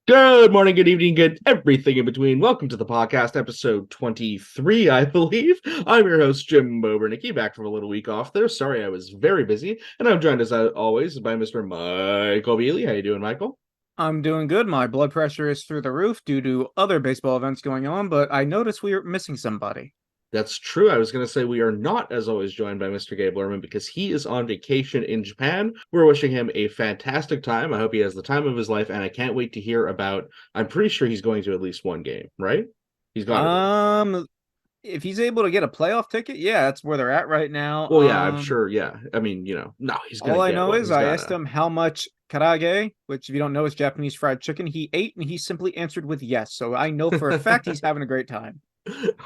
Good morning, good evening, good everything in between. Welcome to the podcast, episode 23, I believe. I'm your host, Jim Bobernicki, back from a little week off there. Sorry, I was very busy, and I'm joined as always by Mr. Michael Beasley. How you doing, Michael? I'm doing good. My blood pressure is through the roof due to other baseball events going on, but I noticed we were missing somebody. That's true. I was going to say we are not, as always, joined by Mr. Gabe Lerman because he is on vacation in Japan. We're wishing him a fantastic time. I hope he has the time of his life, and I can't wait to hear about. I'm pretty sure he's going to at least one game, right? He's got to be. Um, if he's able to get a playoff ticket, yeah, that's where they're at right now. Well, yeah, I'm sure. Yeah, I mean, no, he's gonna All I get know one. is He's I asked gotta. him how much karage, which if you don't know is Japanese fried chicken, he ate, and he simply answered with yes. So I know for a fact he's having a great time.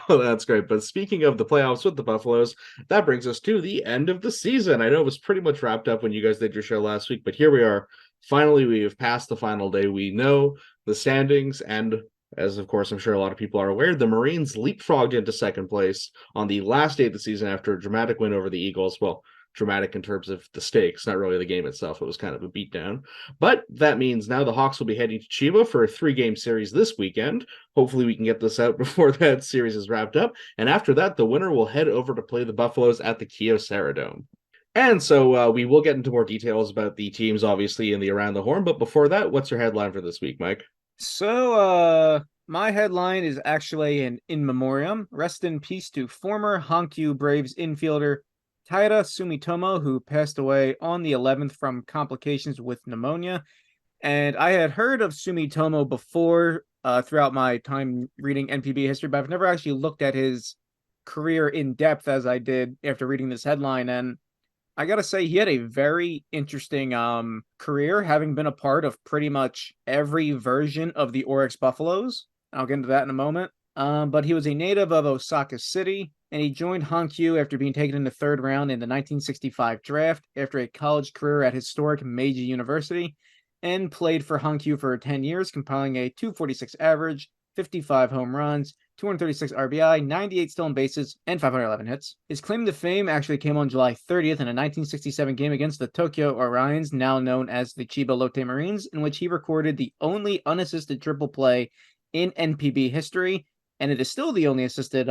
Well, that's great. But speaking of the playoffs with the Buffaloes, that brings us to the end of the season. I know it was pretty much wrapped up when you guys did your show last week, but here we are. Finally, we have passed the final day. We know the standings, and as of course I'm sure a lot of people are aware, the Marines leapfrogged into second place on the last day of the season after a dramatic win over the Eagles. Well, dramatic in terms of the stakes, not really the game itself. It was kind of a beatdown. But that means now the Hawks will be heading to Chiba for a 3-game series this weekend. Hopefully, we can get this out before that series is wrapped up. And after that, the winner will head over to play the Buffaloes at the Kyocera Dome. And so we will get into more details about the teams, obviously, in the Around the Horn. But before that, what's your headline for this week, Mike? My headline is actually an in memoriam. Rest in peace to former Hankyu Braves infielder Taira Sumitomo, who passed away on the 11th from complications with pneumonia. And I had heard of Sumitomo before throughout my time reading NPB history, but I've never actually looked at his career in depth as I did after reading this headline. And I gotta say, he had a very interesting career, having been a part of pretty much every version of the Oryx Buffaloes. I'll get into that in a moment. But he was a native of Osaka City, and he joined Hankyu after being taken in the third round in the 1965 draft after a college career at historic Meiji University, and played for Hankyu for 10 years, compiling a 246 average, 55 home runs, 236 RBI, 98 stolen bases, and 511 hits. His claim to fame actually came on July 30th in a 1967 game against the Tokyo Orions, now known as the Chiba Lotte Marines, in which he recorded the only unassisted triple play in NPB history, and it is still the only assisted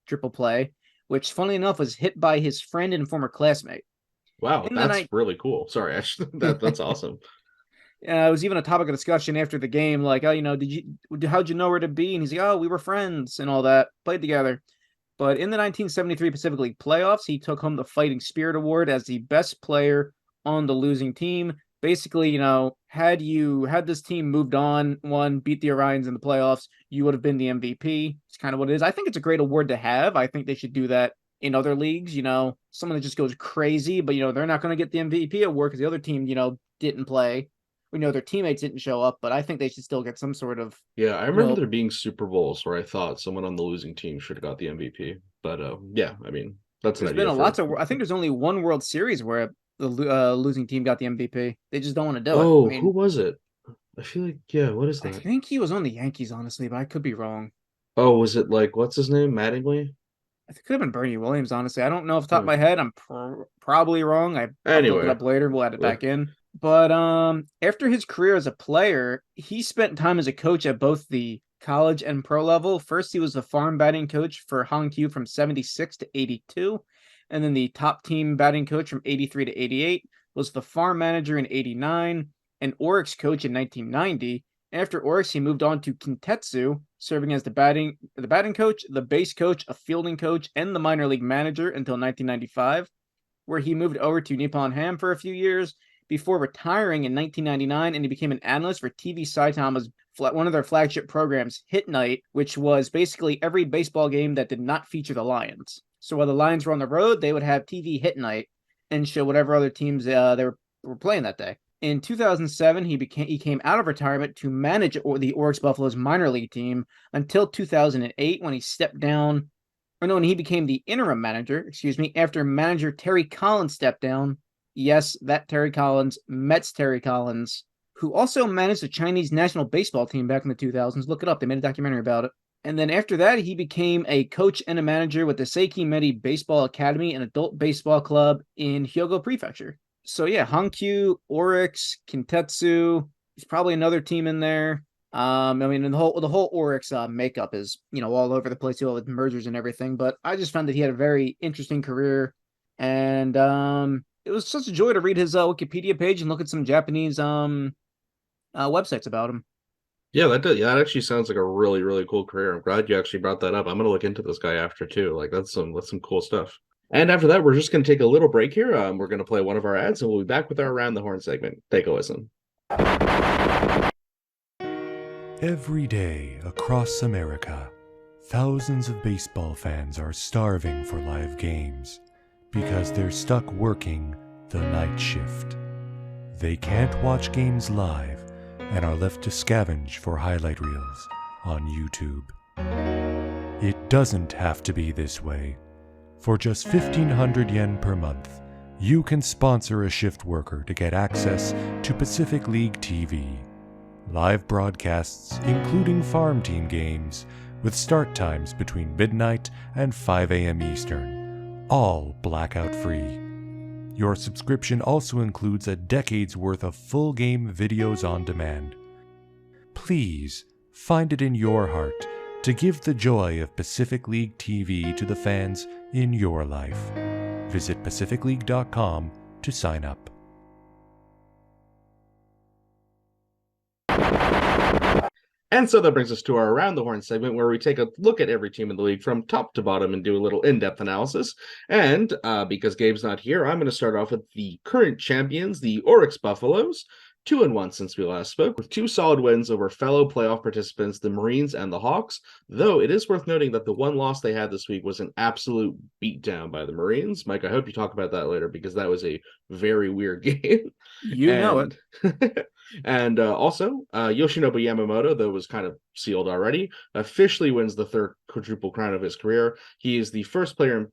triple play, which, funnily enough, was hit by his friend and former classmate. Wow, In the that's night, really cool. Sorry, that's awesome. it was even a topic of discussion after the game, like, oh, how'd you know where to be? And he's like, oh, we were friends and all that, played together. But in the 1973 Pacific League playoffs, he took home the Fighting Spirit Award as the best player on the losing team. Basically, had this team moved on, beat the Orions in the playoffs, you would have been the MVP. It's kind of what it is. I think it's a great award to have. I think they should do that in other leagues. Someone that just goes crazy, but they're not going to get the MVP award because the other team, didn't play. We know their teammates didn't show up, but I think they should still get some sort of, Yeah, I you remember know, there being Super Bowls where I thought someone on the losing team should have got the MVP. But yeah, I mean, that's an there's been idea a lots for. of. I think there's only one World Series where the losing team got the MVP. They just don't want to do it. I Oh, who mean, was it? I feel like, yeah, what is I that? think he was on the Yankees, honestly, but I could be wrong. Oh, was it like, what's his name? Mattingly? I think it could have been Bernie Williams, honestly. I don't know off the top of Hmm. my head. I'm probably wrong. I'll have to look it Anyway, up later. We'll add it uh, back in. But after his career as a player, he spent time as a coach at both the college and pro level. First, he was the farm batting coach for Hankyu from 76 to 82, and then the top team batting coach from 83 to 88, was the farm manager in 89, and Oryx coach in 1990. After Oryx, he moved on to Kintetsu, serving as the batting coach, the base coach, a fielding coach, and the minor league manager until 1995, where he moved over to Nippon Ham for a few years before retiring in 1999, and he became an analyst for TV Saitama's one of their flagship programs, Hit Night, which was basically every baseball game that did not feature the Lions. So while the Lions were on the road, they would have TV Hit Night and show whatever other teams they were playing that day. In 2007, he came out of retirement to manage the Oryx Buffalo's minor league team until 2008, when he stepped down, or no, when he became the interim manager, excuse me, after manager Terry Collins stepped down. Yes, that Terry Collins, Mets Terry Collins, who also managed the Chinese national baseball team back in the 2000s. Look it up; they made a documentary about it. And then after that, he became a coach and a manager with the Seiki Medi Baseball Academy and Adult Baseball Club in Hyogo Prefecture. So yeah, Hankyu, Oryx, Kintetsu, He's probably another team in there. I mean, the whole Oryx makeup is all over the place, all with mergers and everything. But I just found that he had a very interesting career, and it was such a joy to read his Wikipedia page and look at some Japanese websites about him. Yeah, that actually sounds like a really, really cool career. I'm glad you actually brought that up. I'm gonna look into this guy after too. Like that's some cool stuff. And after that, we're just gonna take a little break here. We're gonna play one of our ads, and we'll be back with our Around the Horn segment. Take a listen. Every day across America, thousands of baseball fans are starving for live games because they're stuck working the night shift. They can't watch games live and are left to scavenge for highlight reels on YouTube. It doesn't have to be this way. For just 1,500 yen per month, you can sponsor a shift worker to get access to Pacific League TV. Live broadcasts, including farm team games, with start times between midnight and 5 a.m. Eastern, all blackout free. Your subscription also includes a decade's worth of full game videos on demand. Please find it in your heart to give the joy of Pacific League TV to the fans in your life. Visit pacificleague.com to sign up. And so that brings us to our Around the Horn segment, where we take a look at every team in the league from top to bottom and do a little in-depth analysis. And because Gabe's not here, I'm going to start off with the current champions, the Oryx Buffaloes, 2-1 since we last spoke, with 2 solid wins over fellow playoff participants, the Marines and the Hawks. Though it is worth noting that the one loss they had this week was an absolute beatdown by the Marines. Mike, I hope you talk about that later, because that was a very weird game. You know it. And also, Yoshinobu Yamamoto, though was kind of sealed already, officially wins the 3rd quadruple crown of his career. He is the first player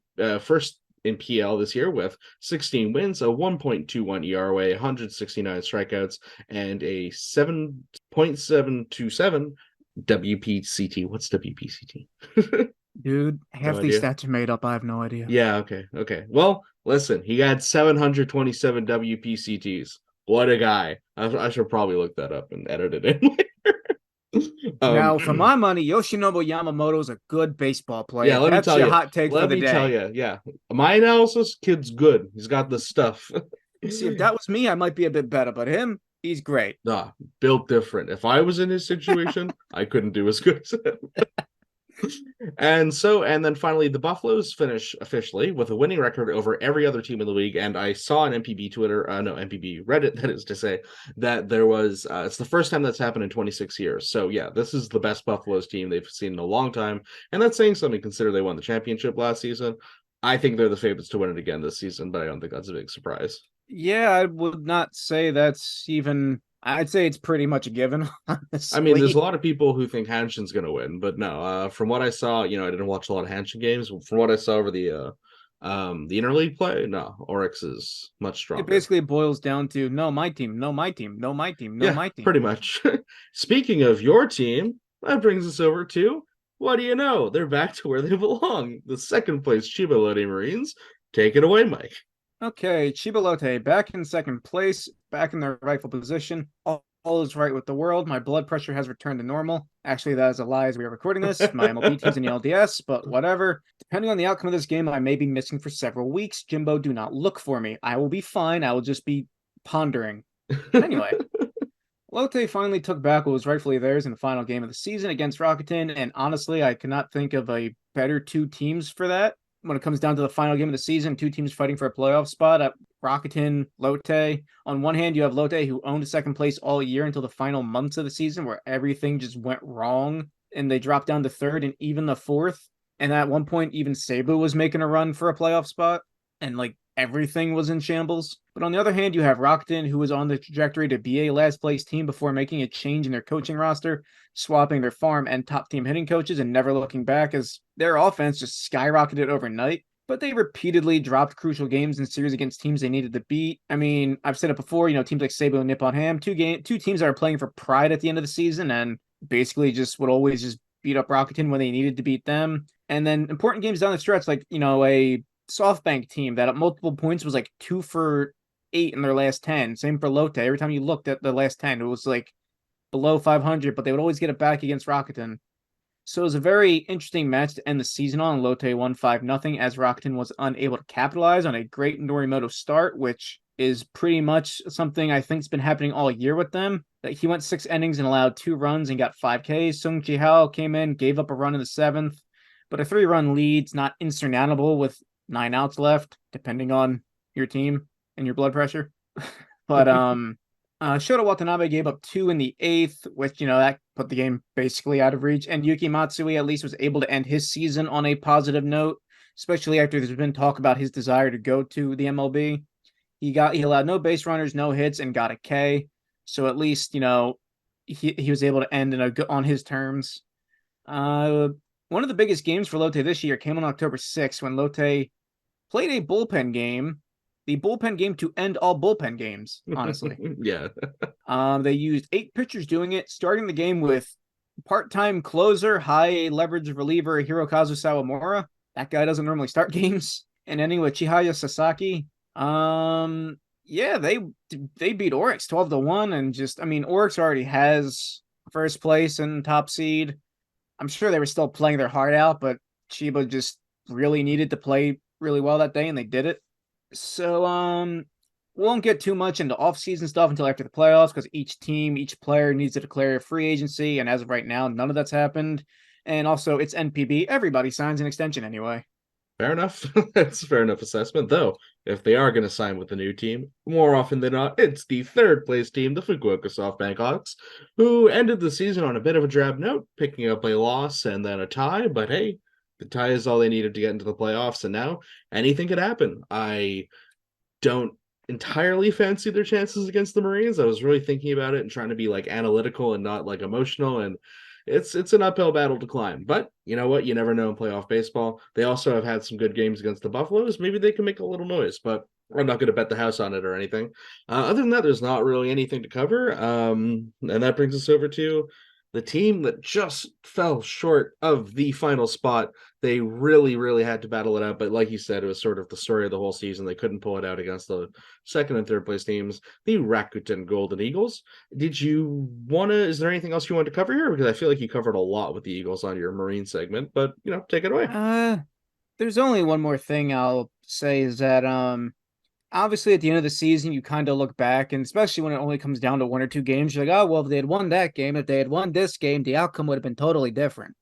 in PL this year with 16 wins, a 1.21 ERA, 169 strikeouts, and a 7.727 WPCT. What's WPCT? Dude, half No these idea. stats are made up. I have no idea. Yeah, okay. Well, listen, he had 727 WPCTs. What a guy. I should probably look that up and edit it in later. Now, for my money, Yoshinobu Yamamoto is a good baseball player. Yeah, let me That's tell your you. hot take for Let the me day. tell you. Yeah. My analysis, kid's good. He's got the stuff. See, if that was me, I might be a bit better, but him, he's great. Nah, built different. If I was in his situation, I couldn't do as good as him. And then finally, the Buffaloes finish officially with a winning record over every other team in the league. And I saw on MPB MPB Reddit, that is to say, that there was, it's the first time that's happened in 26 years. So yeah, this is the best Buffaloes team they've seen in a long time. And that's saying something, consider they won the championship last season. I think they're the favorites to win it again this season, but I don't think that's a big surprise. Yeah, I would not say that's even. I'd say it's pretty much a given, honestly. I mean, there's a lot of people who think Hanshin's going to win, but no. From what I saw, I didn't watch a lot of Hanshin games. From what I saw over the interleague play, no, Oryx is much stronger. It basically boils down to no, my team, no, my team, no, my team, no, my team. Pretty much. Speaking of your team, that brings us over to, what do you know? They're back to where they belong. The 2nd place Chiba Lotte Marines. Take it away, Mike. Okay, Chiba Lotte back in 2nd place, back in their rightful position. All is right with the world. My blood pressure has returned to normal. Actually, that is a lie as we are recording this. My MLB team's in the LDS, but whatever. Depending on the outcome of this game, I may be missing for several weeks. Jimbo, do not look for me. I will be fine. I will just be pondering. Anyway, Lotte finally took back what was rightfully theirs in the final game of the season against Rakuten, and honestly, I cannot think of a better 2 teams for that. When it comes down to the final game of the season, 2 teams fighting for a playoff spot at Rakuten, Lotte. On one hand, you have Lotte, who owned 2nd place all year until the final months of the season, where everything just went wrong, and they dropped down to 3rd and even the 4th. And at one point, even Seibu was making a run for a playoff spot, and everything was in shambles. But on the other hand, you have Rakuten, who was on the trajectory to be a last place team before making a change in their coaching roster, swapping their farm and top team hitting coaches and never looking back, as their offense just skyrocketed overnight. But they repeatedly dropped crucial games in series against teams they needed to beat. I mean, I've said it before, teams like Seibu and Nippon Ham, two teams that are playing for pride at the end of the season and basically just would always just beat up Rakuten when they needed to beat them. And then important games down the stretch, a SoftBank team that at multiple points was 2 for 8 in their last 10. Same for Lotte. Every time you looked at the last 10, it was like below 500, but they would always get it back against Rakuten. So it was a very interesting match to end the season on. Lotte won 5-0 as Rakuten was unable to capitalize on a great Norimoto start, which is pretty much something I think's been happening all year with them. He went 6 innings and allowed 2 runs and got 5 Ks. Sung Ji-hao came in, gave up a run in the 7th, but a 3-run lead's not insurmountable with 9 outs left, depending on your team and your blood pressure. But Shota Watanabe gave up 2 in the 8th, which, that put the game basically out of reach. And Yuki Matsui at least was able to end his season on a positive note, especially after there's been talk about his desire to go to the MLB. He allowed no base runners, no hits, and got a K. So at least, he was able to end on his terms. One of the biggest games for Lotte this year came on October 6th when Lotte played a bullpen game. The bullpen game to end all bullpen games, honestly. Yeah. They used 8 pitchers doing it, starting the game with part-time closer, high leverage reliever Hirokazu Sawamura. That guy doesn't normally start games. And ending with Chihaya Sasaki. Yeah, they beat Oryx 12-1, and Oryx already has first place and top seed. I'm sure they were still playing their heart out, but Chiba just really needed to play really well that day, and they did it. So, won't get too much into off-season stuff until after the playoffs, because each player needs to declare a free agency, and as of right now, none of that's happened. And also, it's NPB. Everybody signs an extension anyway. Fair enough. That's a fair enough assessment, though. If they are going to sign with the new team, more often than not, it's the third-place team, the Fukuoka SoftBank Hawks, who ended the season on a bit of a drab note, picking up a loss and then a tie, but hey, the tie is all they needed to get into the playoffs, and now anything could happen. I don't entirely fancy their chances against the Marines. I was really thinking about it and trying to be analytical and not emotional, and it's an uphill battle to climb. But you know what? You never know in playoff baseball. They also have had some good games against the Buffaloes. Maybe they can make a little noise, but I'm not going to bet the house on it or anything. Other than that, there's not really anything to cover. And that brings us over to the team that just fell short of the final spot. They really, really had to battle it out. But like you said, it was sort of the story of the whole season. They couldn't pull it out against the second and third place teams, the Rakuten Golden Eagles. Is there anything else you want to cover here? Because I feel like you covered a lot with the Eagles on your Marine segment, but, take it away. There's only one more thing I'll say is that, obviously, at the end of the season, you kind of look back, and especially when it only comes down to 1 or 2 games, you're like, oh, well, if they had won that game, if they had won this game, the outcome would have been totally different.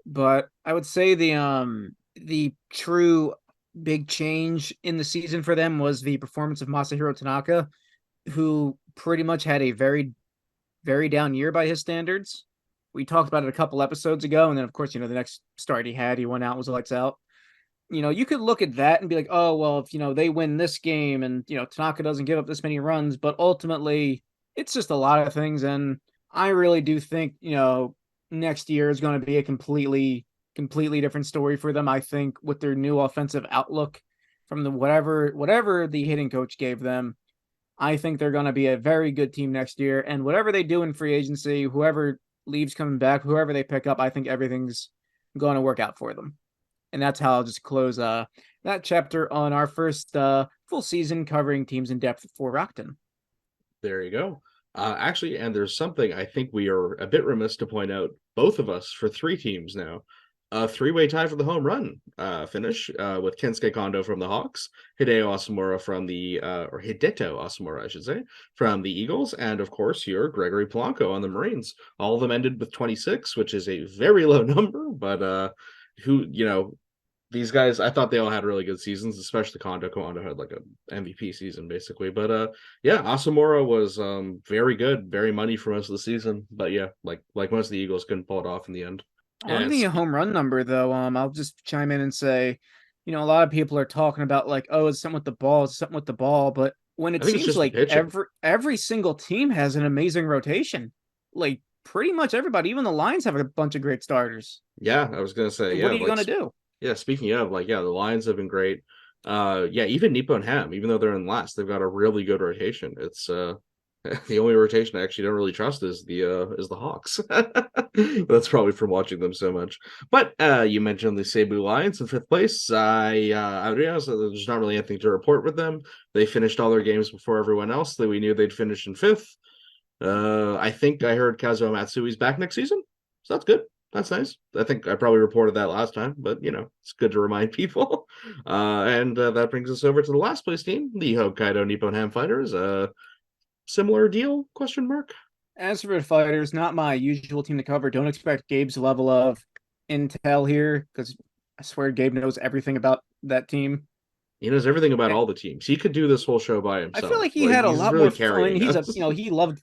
But I would say the true big change in the season for them was the performance of Masahiro Tanaka, who pretty much had a very, very down year by his standards. We talked about it a couple episodes ago, and then, of course, the next start he went out, was lights out. You could look at that and be like, oh, well, if, they win this game and, Tanaka doesn't give up this many runs, but ultimately it's just a lot of things. And I really do think, next year is going to be a completely different story for them. I think with their new offensive outlook from the whatever the hitting coach gave them, I think they're going to be a very good team next year. And whatever they do in free agency, whoever leaves coming back, whoever they pick up, I think everything's going to work out for them. And that's how I'll just close that chapter on our first full season covering teams in depth for Rakuten. There you go. Actually, and there's something I think we are a bit remiss to point out, both of us, for 3 teams now. A 3-way tie for the home run finish with Kensuke Kondo from the Hawks, Hideto Asumura, I should say, from the Eagles, and of course your Gregory Polanco on the Marines. All of them ended with 26, which is a very low number, but these guys, I thought they all had really good seasons, especially Kondo. Kondo had like a MVP season, basically. But yeah, Asumura was very good, very money for most of the season. But yeah, like most of the Eagles couldn't pull it off in the end. On the home run number, though, I'll just chime in and say, a lot of people are talking about like, oh, it's something with the ball, but when it seems like every single team has an amazing rotation, like pretty much everybody, even the Lions have a bunch of great starters. Yeah, I was gonna say, what are you gonna do? Yeah, speaking of, the Lions have been great. Even Nippon Ham, even though they're in last, they've got a really good rotation. It's The only rotation I actually don't really trust is the Hawks. That's probably from watching them so much. But you mentioned the Cebu Lions in fifth place. I'll be honest, there's not really anything to report with them. They finished all their games before everyone else. That we knew they'd finish in fifth. I think I heard Kazuo Matsui's back next season, so that's good. That's nice. I think I probably reported that last time, but it's good to remind people. And that brings us over to the last place team, the Hokkaido Nippon Ham Fighters. Similar deal? Question mark. As for the Fighters, not my usual team to cover. Don't expect Gabe's level of intel here, because I swear Gabe knows everything about that team. He knows everything about all the teams. He could do this whole show by himself. I feel like he had a lot really more fun. He's us. he loved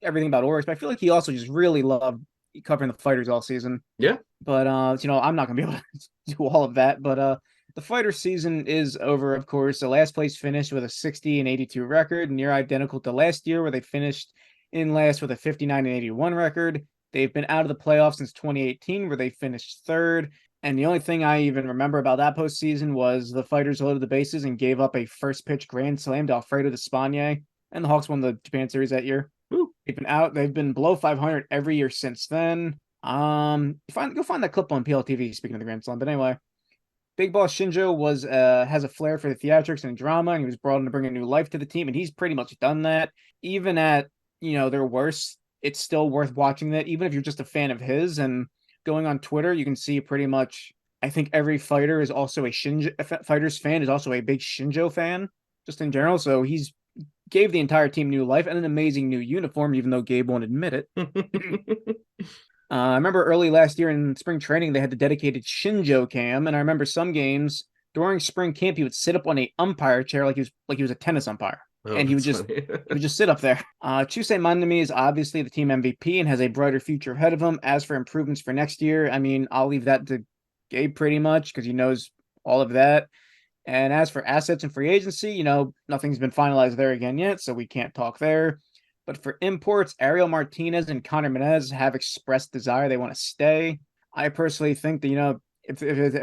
everything about Oryx, but I feel like he also just really loved covering the Fighters all season. Yeah. But I'm not gonna be able to do all of that. But the Fighter season is over, of course. The last place finished with a 60-82 record, near identical to last year, where they finished in last with a 59-81 record. They've been out of the playoffs since 2018, where they finished third. And the only thing I even remember about that postseason was the Fighters loaded the bases and gave up a first pitch grand slam to Alfredo Despaigne, and the Hawks won the Japan Series that year. Ooh. They've been below 500 every year since then. Go find that clip on PLTV, speaking of the grand slam. But anyway, Big Boss Shinjo has a flair for the theatrics and drama, and he was brought in to bring a new life to the team, and he's pretty much done that. Even at their worst, it's still worth watching that, even if you're just a fan of his. And going on Twitter, you can see pretty much, I think every fighter is also a Fighters fan, is also a big Shinjo fan, just in general. So he's gave the entire team new life and an amazing new uniform, even though Gabe won't admit it. I remember early last year in spring training, they had the dedicated Shinjo cam, and I remember some games during spring camp, he would sit up on a umpire chair like he was a tennis umpire. And he would just sit up there. Chusei Mandami is obviously the team MVP and has a brighter future ahead of him. As for improvements for next year, I mean, I'll leave that to Gabe pretty much, because he knows all of that. And as for assets and free agency, nothing's been finalized there again yet, so we can't talk there. But for imports, Ariel Martinez and Connor Menez have expressed desire. They want to stay. I personally think that, if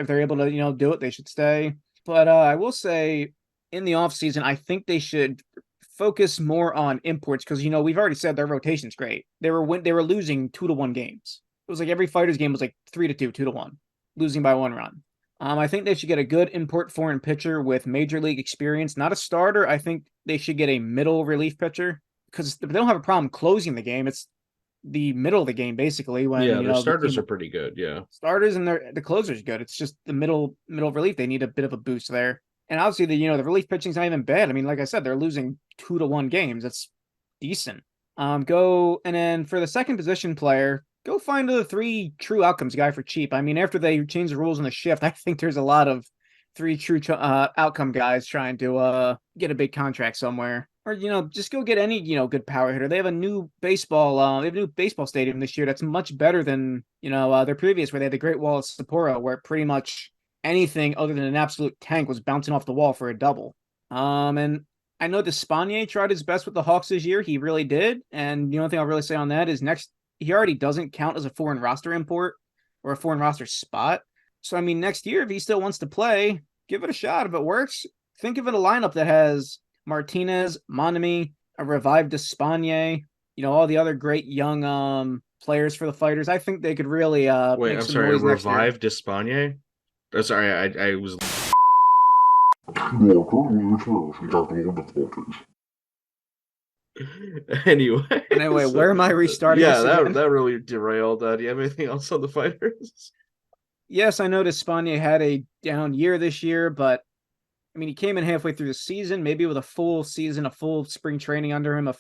they're able to, do it, they should stay. But I will say, in the offseason, I think they should focus more on imports, because we've already said their rotation's great. They were losing 2-1 games. It was like every Fighters game was like 3-2, 2-1, losing by 1 run. I think they should get a good import foreign pitcher with major league experience, not a starter. I think they should get a middle relief pitcher, because they don't have a problem closing the game. It's the middle of the game basically when their starters are pretty good. Yeah, starters and the closer's good. It's just the middle relief. They need a bit of a boost there. And obviously, the relief pitching's not even bad. I mean, like I said, they're losing 2-1 games. That's decent. And then for the second position player, go find the 3 true outcomes guy for cheap. I mean, after they change the rules in the shift, I think there's a lot of 3 true outcome guys trying to get a big contract somewhere. Or, just go get any, good power hitter. They have a new baseball stadium this year that's much better than, their previous, where they had the Great Wall of Sapporo, where pretty much anything other than an absolute tank was bouncing off the wall for a double. And I know Despaigne tried his best with the Hawks this year. He really did. And the only thing I'll really say on that is he already doesn't count as a foreign roster import or a foreign roster spot. So, I mean, next year, if he still wants to play, give it a shot. If it works, think of it a lineup that has Martinez, Monami, a revived Despaigne, all the other great young players for the Fighters. I think they could really wait, I'm sorry, revived Despaigne? Oh, sorry, I was. Anyway, where am I restarting? Yeah, that really derailed. Do you have anything else on the Fighters? Yes, I know Despaigne had a down year this year, but I mean, he came in halfway through the season, maybe with a full season, a full spring training under him,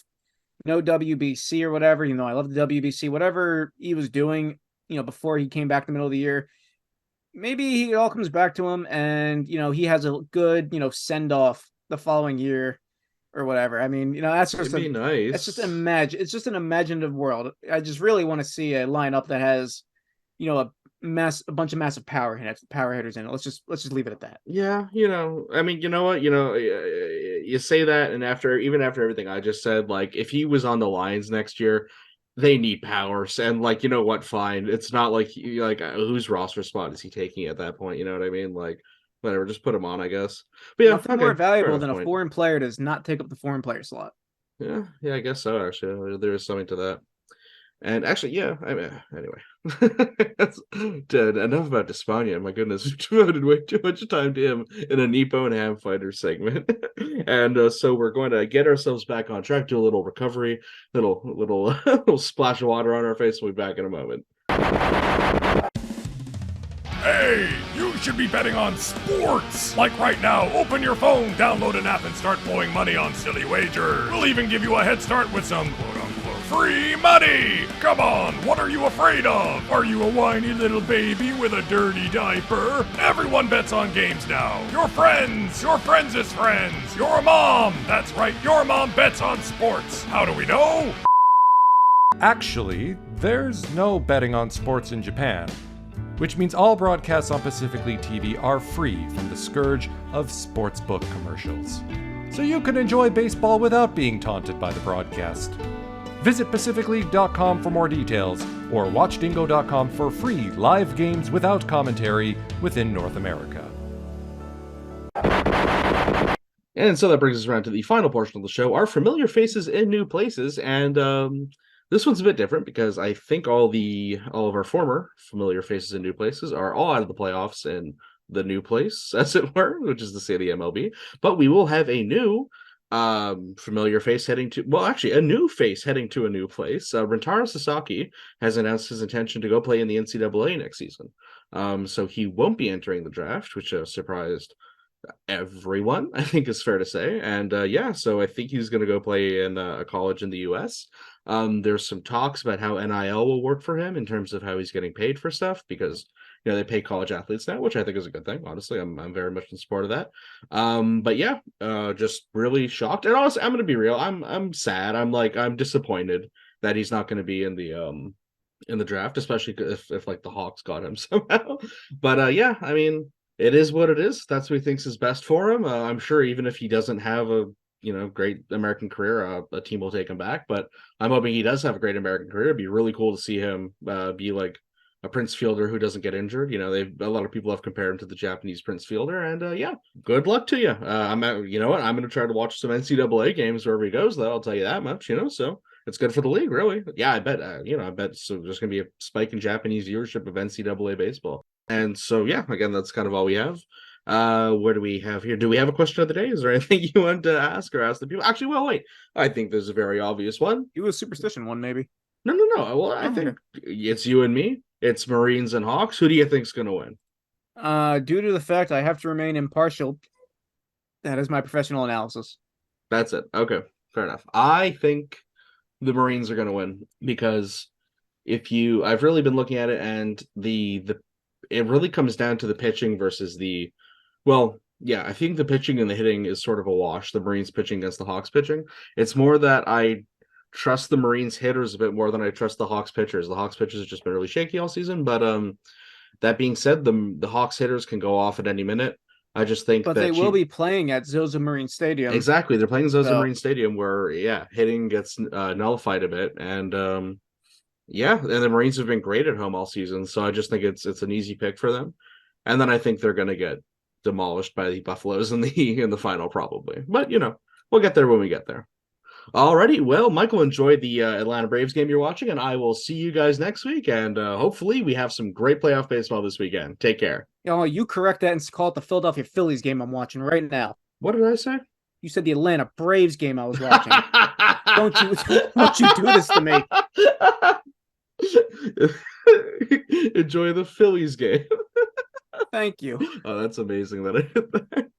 no WBC or whatever. I love the WBC, whatever he was doing, before he came back in the middle of the year. Maybe it all comes back to him, and he has a good send off the following year or whatever. I mean, that's just nice. That's just it's just an imaginative world. I just really want to see a lineup that has a bunch of massive power hitters in it. Let's just leave it at that. Yeah, I mean, you know what, you say that, and even after everything I just said, like, if he was on the Lions next year, they need powers, and like, what, fine. It's not like whose roster spot is he taking at that point? You know what I mean? Like, whatever, just put him on, I guess. But yeah, nothing more valuable than a foreign player does not take up the foreign player slot. Yeah, I guess so. Actually, there is something to that. And actually, yeah. I mean, anyway, Dude, enough about Despania. My goodness, we devoted way too much time to him in a Nepo and Ham Fighter segment, and so we're going to get ourselves back on track, do a little recovery, little splash of water on our face. We'll be back in a moment. Hey, you should be betting on sports! Like right now, open your phone, download an app, and start blowing money on silly wagers. We'll even give you a head start with some quote-unquote free money! Come on, what are you afraid of? Are you a whiny little baby with a dirty diaper? Everyone bets on games now. Your friends' friends, your mom! That's right, your mom bets on sports. How do we know? Actually, there's no betting on sports in Japan, which means all broadcasts on Pacific League TV are free from the scourge of sportsbook commercials. So you can enjoy baseball without being taunted by the broadcast. Visit PacificLeague.com for more details, or watch Dingo.com for free live games without commentary within North America. And so that brings us around to the final portion of the show, our familiar faces in new places. And this one's a bit different because I think all of our former familiar faces in new places are all out of the playoffs in the new place, as it were, which is the city MLB. But we will have a new familiar face a new face heading to a new place. Rentaro Sasaki has announced his intention to go play in the NCAA next season. So he won't be entering the draft, which surprised everyone, I think is fair to say. And so I think he's going to go play in a college in the US. There's some talks about how NIL will work for him in terms of how he's getting paid for stuff, because they pay college athletes now, which I think is a good thing. Honestly, I'm very much in support of that. Just really shocked. And honestly, I'm going to be real. I'm sad. I'm disappointed that he's not going to be in the draft, especially if like the Hawks got him somehow. But I mean, it is what it is. That's what he thinks is best for him. I'm sure even if he doesn't have a great American career, a team will take him back. But I'm hoping he does have a great American career. It'd be really cool to see him be like a Prince Fielder who doesn't get injured. A lot of people have compared him to the Japanese Prince Fielder. And good luck to you. I'm going to try to watch some NCAA games wherever he goes, though. I'll tell you that much. So it's good for the league, really. Yeah, I bet. I bet so there's going to be a spike in Japanese viewership of NCAA baseball. And so, again, that's kind of all we have. What do we have here? Do we have a question of the day? Is there anything you want to ask or ask the people? Actually, well, wait. I think there's a very obvious one. You a superstition one, maybe. No. Well, I think it's you and me. It's Marines and Hawks. Who do you think's going to win? Due to the fact I have to remain impartial, that is my professional analysis. That's it. Okay, fair enough. I think the Marines are going to win because I've really been looking at it, and it really comes down to the pitching versus I think the pitching and the hitting is sort of a wash. The Marines pitching against the Hawks pitching. It's more that I trust the Marines hitters a bit more than I trust the Hawks pitchers. The Hawks pitchers have just been really shaky all season. But that being said, the Hawks hitters can go off at any minute. I just think but they will be playing at Zozo Marine Stadium. Exactly. They're playing Zozo Marine Stadium where, hitting gets nullified a bit. And and the Marines have been great at home all season, so I just think it's an easy pick for them. And then I think they're going to get demolished by the Buffaloes in the final, probably. But we'll get there when we get there. Alrighty, well, Michael, enjoy the Atlanta Braves game you're watching, and I will see you guys next week. And hopefully, we have some great playoff baseball this weekend. Take care. You correct that and call it the Philadelphia Phillies game I'm watching right now. What did I say? You said the Atlanta Braves game I was watching. Don't you do this to me? Enjoy the Phillies game. Thank you. Oh, that's amazing that I did that.